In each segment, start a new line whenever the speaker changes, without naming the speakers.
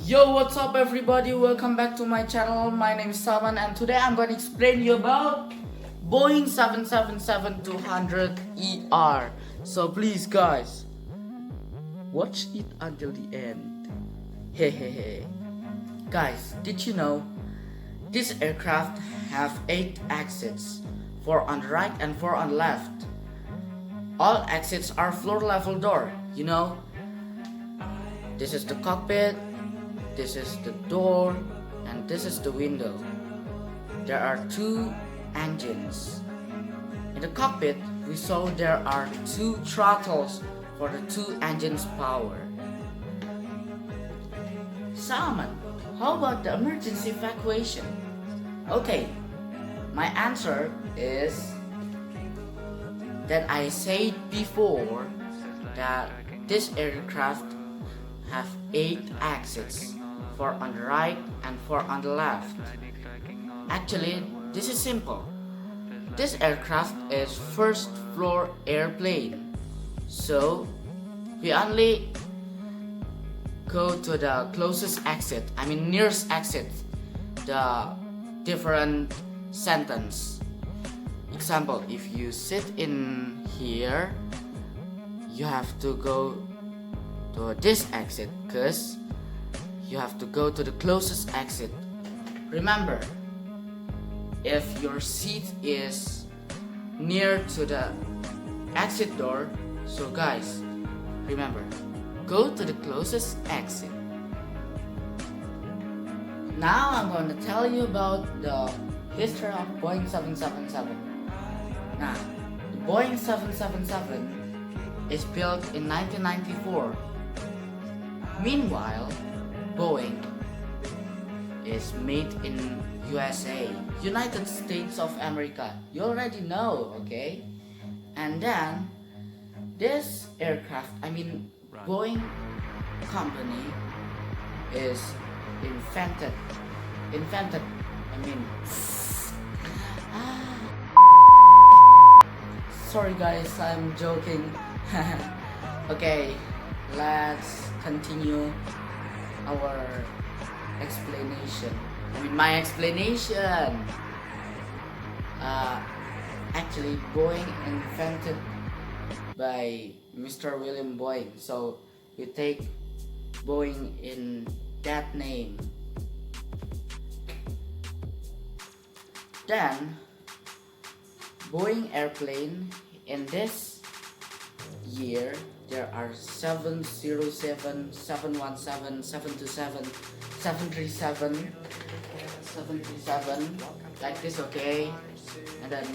Yo, what's up everybody? Welcome back to my channel. My name is Salman and today I'm going to explain you about Boeing 777-200ER. So please guys, watch it until the end. Hehehe. Guys, did you know this aircraft have 8 exits, 4 on the right and 4 on the left. All exits are floor level door, you know. This is the cockpit, this is the door, and this is the window. There are 2 engines. In the cockpit, we saw there are 2 throttles for the 2 engines power. Salman, how about the emergency evacuation? Okay, my answer is that I said before that this aircraft have 8 exits, 4 on the right and 4 on the left. Actually, this is simple. This aircraft is first floor airplane, so we only go to the closest exit, nearest exit, the different sentence. Example, if you sit in here, you have to go to this exit because you have to go to the closest exit. Remember, if your seat is near to the exit door, so guys, remember, go to the closest exit. Now I'm going to tell you about the history of Boeing 777. Now, the Boeing 777 is built in 1994. Meanwhile, Boeing is made in USA, United States of America. You already know, okay? And then this aircraft, Boeing company is invented. Sorry guys, I'm joking. Okay, let's continue our explanation. My explanation. Actually, Boeing invented by Mr. William Boeing. So we take Boeing in that name. Then Boeing airplane in this year there are 707, 717, 727, 737 like this, okay? And then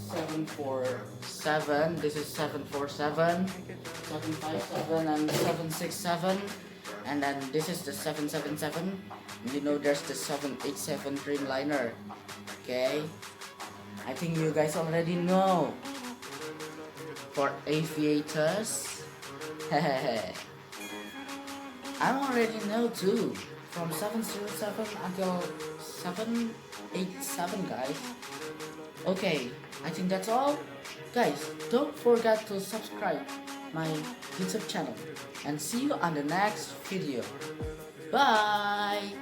747, this is 747, 757 and 767, and then this is the 777. You know there's the 787 Dreamliner, okay? I think you guys already know. For aviators, I already know too. From 707 until 787, guys. Okay, I think that's all. Guys, don't forget to subscribe my YouTube channel and see you on the next video. Bye.